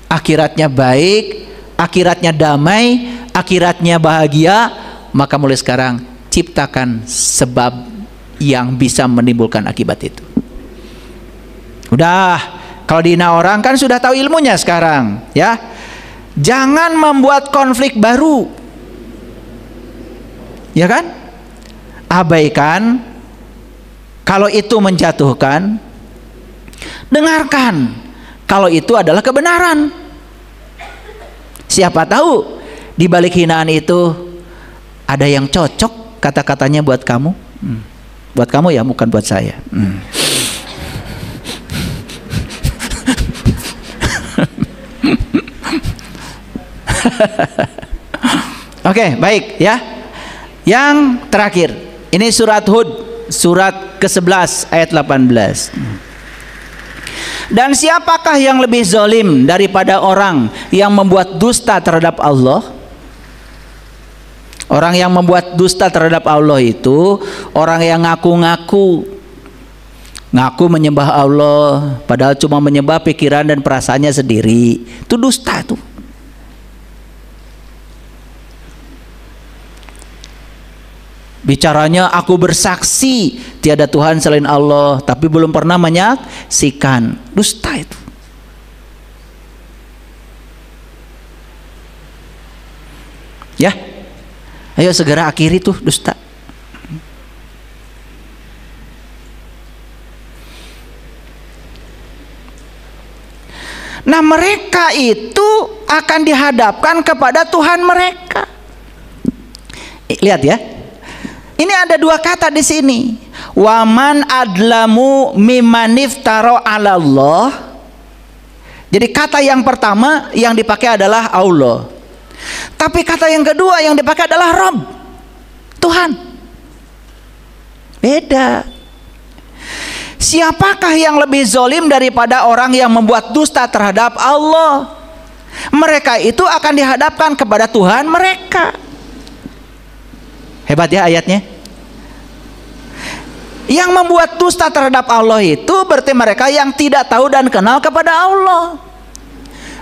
A: akhiratnya baik, akhiratnya damai, akhiratnya bahagia, maka mulai sekarang ciptakan sebab yang bisa menimbulkan akibat itu. Udah, kalau dihina orang kan sudah tahu ilmunya sekarang, ya. Jangan membuat konflik baru, ya kan? Abaikan kalau itu menjatuhkan, dengarkan kalau itu adalah kebenaran. Siapa tahu di balik hinaan itu ada yang cocok kata-katanya buat kamu. Buat kamu ya, bukan buat saya. Oke, baik ya. Yang terakhir, ini surat Hud, surat ke-11 ayat 18. Dan siapakah yang lebih zalim daripada orang yang membuat dusta terhadap Allah? Orang yang membuat dusta terhadap Allah itu orang yang ngaku menyembah Allah, padahal cuma menyembah pikiran dan perasaannya sendiri. Itu dusta tuh. Bicaranya aku bersaksi tiada Tuhan selain Allah, tapi belum pernah menyaksikan. Dusta itu. Ya, ayo segera akhiri tuh dusta. Nah, mereka itu akan dihadapkan kepada Tuhan mereka. Lihat ya. Ini ada dua kata di sini. Waman adlamu mimaniftaro 'ala Allah. Jadi kata yang pertama yang dipakai adalah Allah. Tapi kata yang kedua yang dipakai adalah Rabb, Tuhan. Beda. Siapakah yang lebih zalim daripada orang yang membuat dusta terhadap Allah? Mereka itu akan dihadapkan kepada Tuhan mereka. Hebat ya ayatnya. Yang membuat dusta terhadap Allah itu berarti mereka yang tidak tahu dan kenal kepada Allah.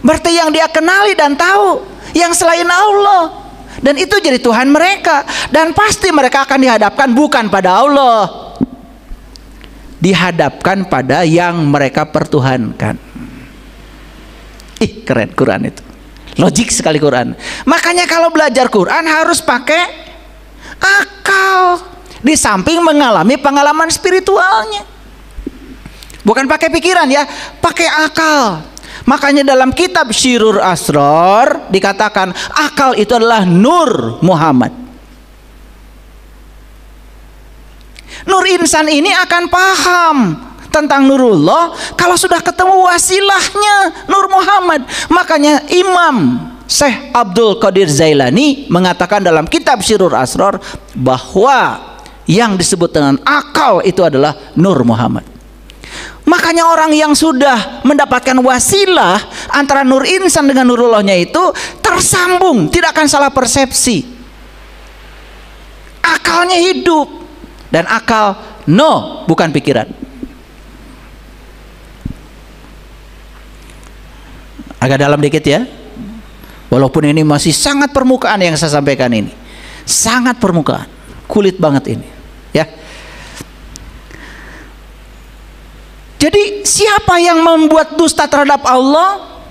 A: Berarti yang dia kenali dan tahu yang selain Allah, dan itu jadi Tuhan mereka. Dan pasti mereka akan dihadapkan bukan pada Allah, dihadapkan pada yang mereka pertuhankan. Ih, keren Quran itu. Logik sekali Quran. Makanya kalau belajar Quran harus pakai akal, di samping mengalami pengalaman spiritualnya. Bukan pakai pikiran ya, pakai akal. Makanya dalam kitab Syirur Asrar dikatakan akal itu adalah nur Muhammad. Nur insan ini akan paham tentang nurullah kalau sudah ketemu wasilahnya Nur Muhammad. Makanya Imam Syekh Abdul Qadir Zailani mengatakan dalam kitab Syirur Asrar bahwa yang disebut dengan akal itu adalah Nur Muhammad. Makanya orang yang sudah mendapatkan wasilah antara nur insan dengan nurullahnya itu tersambung, tidak akan salah persepsi. Akalnya hidup, dan akal bukan pikiran. Agak dalam dikit ya. Walaupun ini masih sangat permukaan yang saya sampaikan ini. Sangat permukaan, kulit banget ini, ya. Jadi siapa yang membuat dusta terhadap Allah,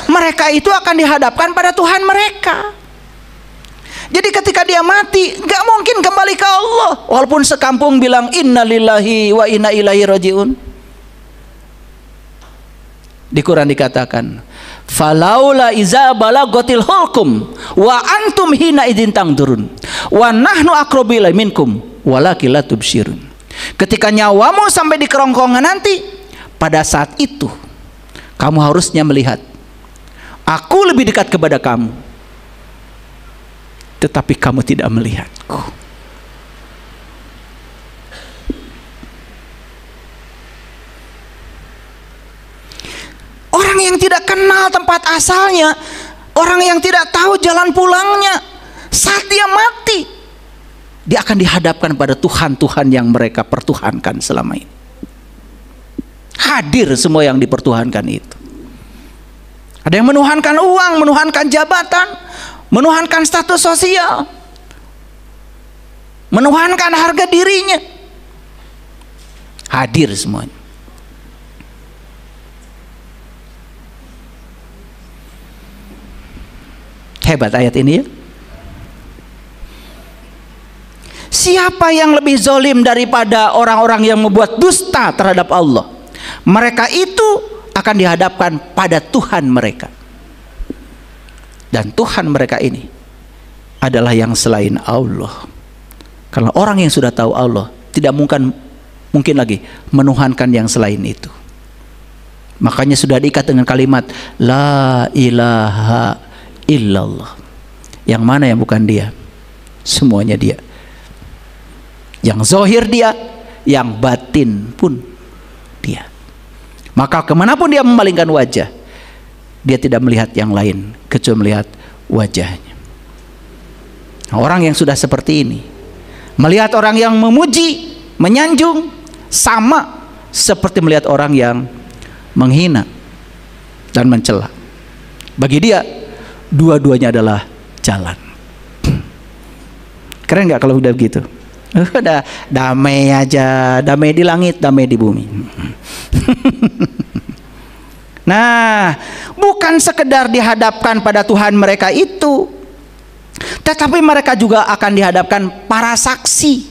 A: mereka itu akan dihadapkan pada Tuhan mereka. Jadi ketika dia mati, nggak mungkin kembali ke Allah. Walaupun sekampung bilang innalillahi wa inna ilaihi rajiun. Di Quran dikatakan, falaula iza balaghatil hulkum wa antum hina idzin tangdurun wa nahnu aqrabu ilaihi minkum walakin la tubsirun. Ketika nyawamu sampai di kerongkongan nanti, pada saat itu kamu harusnya melihat aku lebih dekat kepada kamu, tetapi kamu tidak melihatku. Orang yang tidak kenal tempat asalnya, orang yang tidak tahu jalan pulangnya, saat dia mati, dia akan dihadapkan pada Tuhan-Tuhan yang mereka pertuhankan selama ini. Hadir semua yang dipertuhankan itu. Ada yang menuhankan uang, menuhankan jabatan, menuhankan status sosial, menuhankan harga dirinya, hadir semuanya. Hebat ayat ini ya. Siapa yang lebih zalim daripada orang-orang yang membuat dusta terhadap Allah? Mereka itu akan dihadapkan pada Tuhan mereka. Dan Tuhan mereka ini adalah yang selain Allah. Karena orang yang sudah tahu Allah tidak mungkin lagi menuhankan yang selain itu. Makanya sudah diikat dengan kalimat La ilaha illallah. Yang mana yang bukan dia? Semuanya dia. Yang zahir dia, yang batin pun dia. Maka kemanapun dia memalingkan wajah, dia tidak melihat yang lain kecuali melihat wajahnya. Nah, orang yang sudah seperti ini melihat orang yang memuji, menyanjung, sama seperti melihat orang yang menghina dan mencela. Bagi dia dua-duanya adalah jalan. Keren nggak kalau udah begitu? Udah damai aja, damai di langit, damai di bumi. Nah, bukan sekedar dihadapkan pada Tuhan mereka itu, tetapi mereka juga akan dihadapkan para saksi.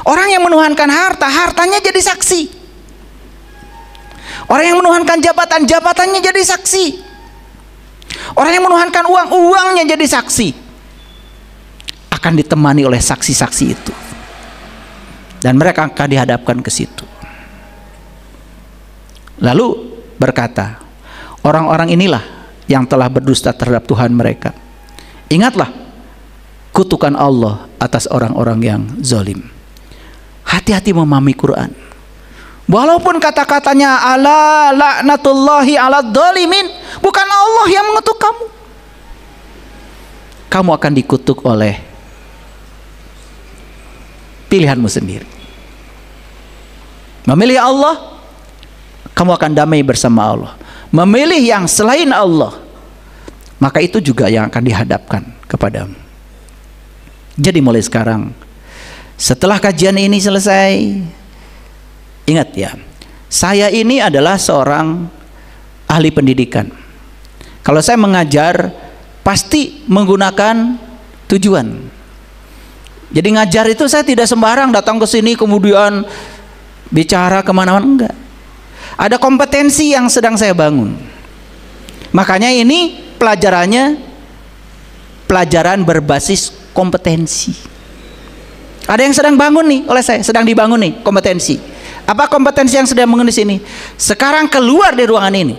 A: Orang yang menuhankan harta, hartanya jadi saksi. Orang yang menuhankan jabatan, jabatannya jadi saksi. Orang yang menuhankan uang, uangnya jadi saksi. Akan ditemani oleh saksi-saksi itu. Dan mereka akan dihadapkan ke situ. Lalu berkata, orang-orang inilah yang telah berdusta terhadap Tuhan mereka. Ingatlah kutukan Allah atas orang-orang yang zalim. Hati-hati memahami Quran. Walaupun kata-katanya ala laknatullahi ala dzalimin, bukan Allah yang mengutuk kamu. Kamu akan dikutuk oleh pilihanmu sendiri. Memilih Allah, kamu akan damai bersama Allah. Memilih yang selain Allah, maka itu juga yang akan dihadapkan kepadamu. Jadi mulai sekarang, setelah kajian ini selesai, ingat ya, saya ini adalah seorang ahli pendidikan. Kalau saya mengajar, pasti menggunakan tujuan. Jadi ngajar itu saya tidak sembarang datang ke sini kemudian bicara kemana-mana, enggak. Ada kompetensi yang sedang saya bangun. Makanya ini pelajarannya pelajaran berbasis kompetensi. Ada yang sedang bangun nih oleh saya, sedang dibangun nih kompetensi. Apa kompetensi yang sedang bangun di sini? Sekarang keluar dari ruangan ini,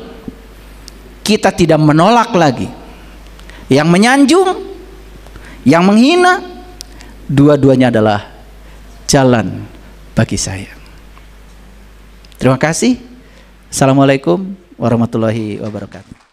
A: kita tidak menolak lagi yang menyanjung, yang menghina. Dua-duanya adalah jalan bagi saya. Terima kasih. Assalamualaikum warahmatullahi wabarakatuh.